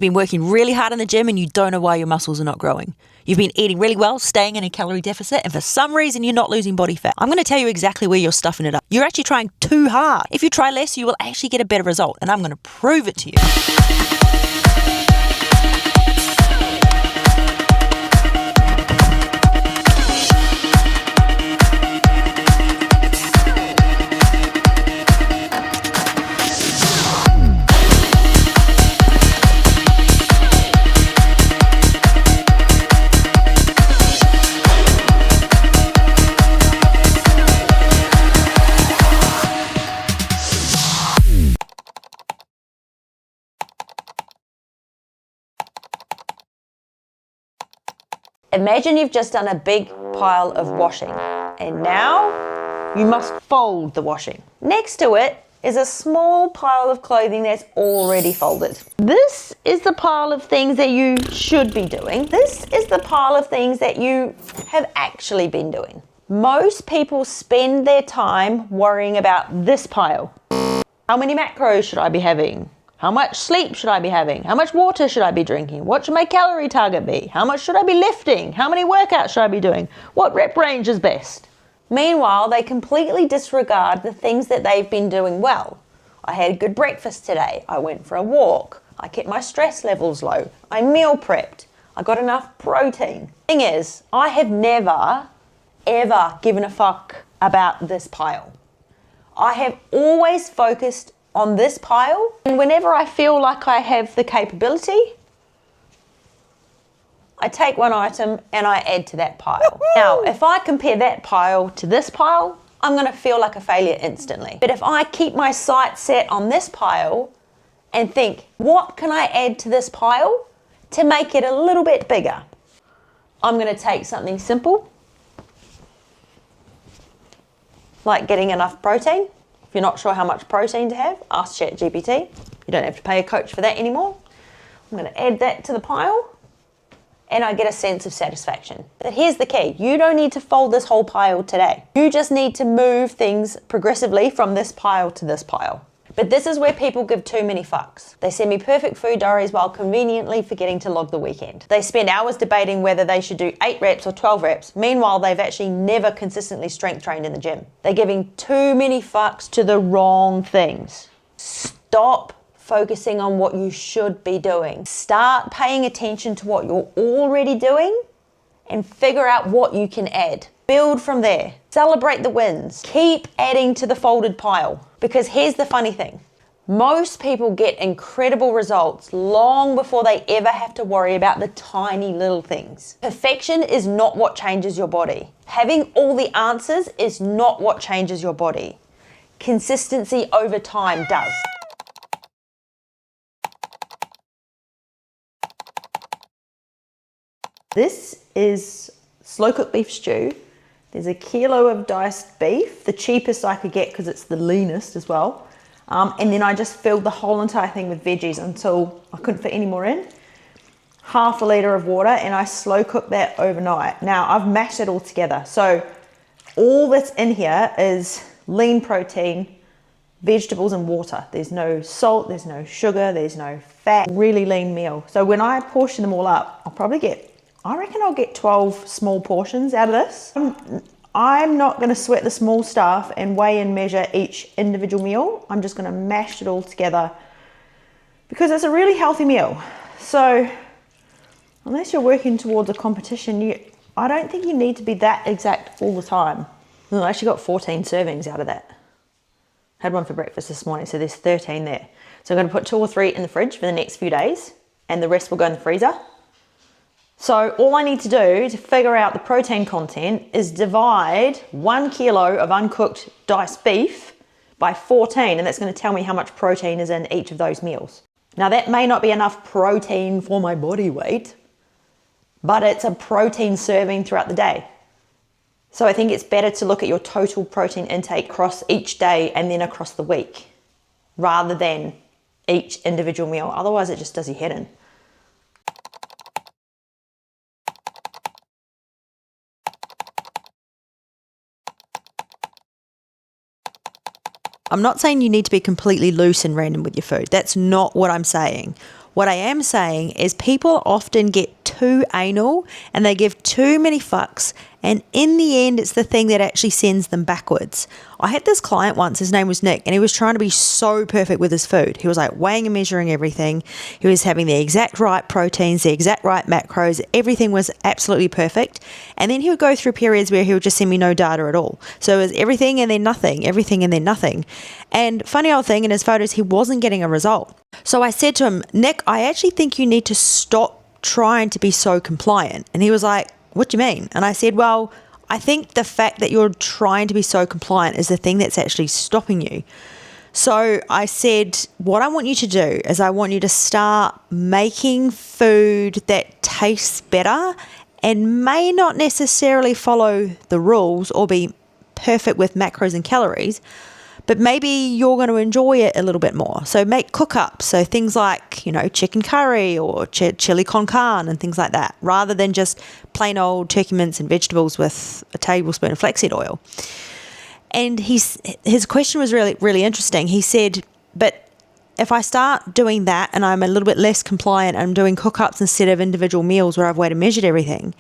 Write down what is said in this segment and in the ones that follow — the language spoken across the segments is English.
been working really hard in the gym and you don't know why your muscles are not growing. You've been eating really well, staying in a calorie deficit, and for some reason you're not losing body fat. I'm going to tell you exactly where you're stuffing it up. You're actually trying too hard. If you try less, you will actually get a better result, and I'm going to prove it to you. Imagine you've just done a big pile of washing, and now you must fold the washing. Next to it is a small pile of clothing that's already folded. This is the pile of things that you should be doing. This is the pile of things that you have actually been doing. Most people spend their time worrying about this pile. How many macros should I be having? How much sleep should I be having? How much water should I be drinking? What should my calorie target be? How much should I be lifting? How many workouts should I be doing? What rep range is best? Meanwhile, they completely disregard the things that they've been doing well. I had a good breakfast today. I went for a walk. I kept my stress levels low. I meal prepped. I got enough protein. Thing is, I have never, ever given a fuck about this pile. I have always focused on this pile, and whenever I feel like I have the capability, I take one item and I add to that pile. Now, if I compare that pile to this pile, I'm going to feel like a failure instantly. But if I keep my sights set on this pile and think, what can I add to this pile to make it a little bit bigger? I'm going to take something simple, like getting enough protein. If you're not sure how much protein to have, ask ChatGPT. You don't have to pay a coach for that anymore. I'm going to add that to the pile, and I get a sense of satisfaction. But here's the key. You don't need to fold this whole pile today. You just need to move things progressively from this pile to this pile. But this is where people give too many fucks. They send me perfect food diaries while conveniently forgetting to log the weekend. They spend hours debating whether they should do 8 reps or 12 reps. Meanwhile, they've actually never consistently strength trained in the gym. They're giving too many fucks to the wrong things. Stop focusing on what you should be doing. Start paying attention to what you're already doing and figure out what you can add. Build from there. Celebrate the wins. Keep adding to the folded pile. Because here's the funny thing. Most people get incredible results long before they ever have to worry about the tiny little things. Perfection is not what changes your body. Having all the answers is not what changes your body. Consistency over time does. This is slow cooked beef stew. There's a kilo of diced beef, the cheapest I could get because it's the leanest as well. And then I just filled the whole entire thing with veggies until I couldn't fit any more in. Half a litre of water, and I slow cooked that overnight. Now I've mashed it all together. So all that's in here is lean protein, vegetables and water. There's no salt, there's no sugar, there's no fat, really lean meal. So when I portion them all up, I reckon I'll get 12 small portions out of this. I'm not going to sweat the small stuff and weigh and measure each individual meal. I'm just going to mash it all together because it's a really healthy meal. So unless you're working towards a competition, I don't think you need to be that exact all the time. I actually got 14 servings out of that. Had one for breakfast this morning, so there's 13 there. So I'm going to put 2 or 3 in the fridge for the next few days, and the rest will go in the freezer. So all I need to do to figure out the protein content is divide 1 kilo of uncooked diced beef by 14, and that's going to tell me how much protein is in each of those meals. Now that may not be enough protein for my body weight, but it's a protein serving throughout the day. So I think it's better to look at your total protein intake across each day and then across the week, rather than each individual meal. Otherwise it just does your head in. I'm not saying you need to be completely loose and random with your food. That's not what I'm saying. What I am saying is people often get too anal and they give too many fucks, and in the end it's the thing that actually sends them backwards. I had this client once, his name was Nick, and he was trying to be so perfect with his food. He was like weighing and measuring everything. He was having the exact right proteins, the exact right macros. Everything was absolutely perfect. And then he would go through periods where he would just send me no data at all. So it was everything and then nothing, everything and then nothing. And funny old thing, in his photos, he wasn't getting a result. So I said to him, Nick, I actually think you need to stop trying to be so compliant. And he was like, what do you mean? And I said, well, I think the fact that you're trying to be so compliant is the thing that's actually stopping you. So I said, what I want you to do is I want you to start making food that tastes better and may not necessarily follow the rules or be perfect with macros and calories, but maybe you're going to enjoy it a little bit more. So make cook-ups, so things like, chicken curry or chili con carne and things like that, rather than just plain old turkey mince and vegetables with a tablespoon of flaxseed oil. And his question was really, really interesting. He said, but if I start doing that and I'm a little bit less compliant, I'm doing cook-ups instead of individual meals where I've weighed and measured everything,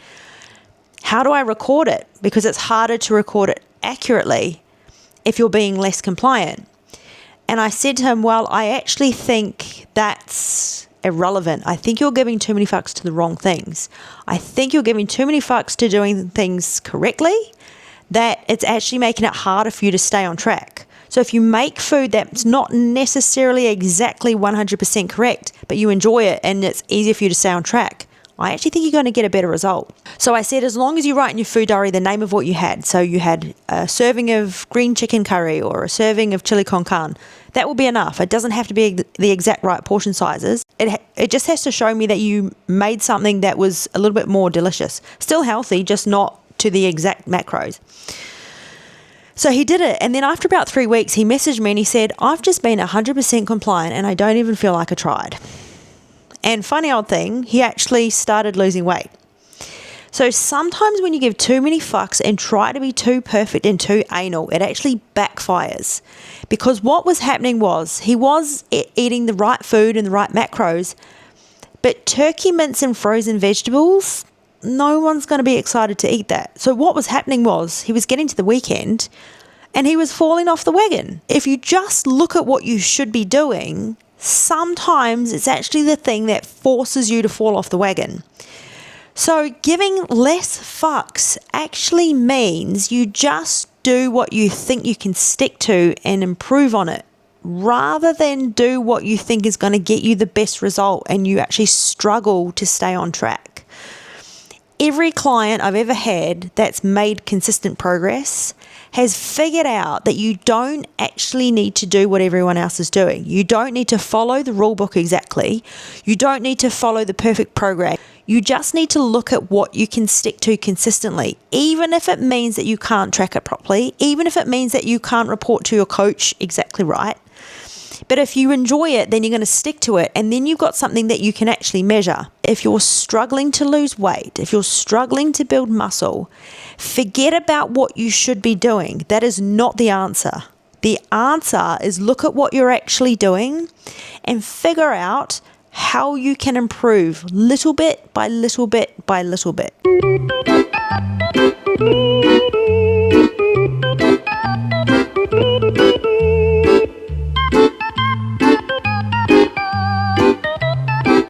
how do I record it? Because it's harder to record it accurately if you're being less compliant. And I said to him, well, I actually think that's irrelevant. I think you're giving too many fucks to the wrong things. I think you're giving too many fucks to doing things correctly, that it's actually making it harder for you to stay on track. So if you make food that's not necessarily exactly 100% correct, but you enjoy it and it's easier for you to stay on track, I actually think you're going to get a better result. So I said, as long as you write in your food diary the name of what you had, so you had a serving of green chicken curry or a serving of chili con carne, that will be enough. It doesn't have to be the exact right portion sizes. It just has to show me that you made something that was a little bit more delicious. Still healthy, just not to the exact macros. So he did it. And then after about 3 weeks, he messaged me and he said, I've just been 100% compliant and I don't even feel like I tried. And funny old thing, he actually started losing weight. So sometimes when you give too many fucks and try to be too perfect and too anal, it actually backfires. Because what was happening was he was eating the right food and the right macros, but turkey mince and frozen vegetables, no one's going to be excited to eat that. So what was happening was he was getting to the weekend and he was falling off the wagon. If you just look at what you should be doing, sometimes it's actually the thing that forces you to fall off the wagon. So giving less fucks actually means you just do what you think you can stick to and improve on it, rather than do what you think is going to get you the best result and you actually struggle to stay on track. Every client I've ever had that's made consistent progress has figured out that you don't actually need to do what everyone else is doing. You don't need to follow the rule book exactly. You don't need to follow the perfect program. You just need to look at what you can stick to consistently, even if it means that you can't track it properly, even if it means that you can't report to your coach exactly right. But if you enjoy it, then you're going to stick to it, and then you've got something that you can actually measure. If you're struggling to lose weight, if you're struggling to build muscle, forget about what you should be doing. That is not the answer. The answer is look at what you're actually doing and figure out how you can improve little bit by little bit by little bit.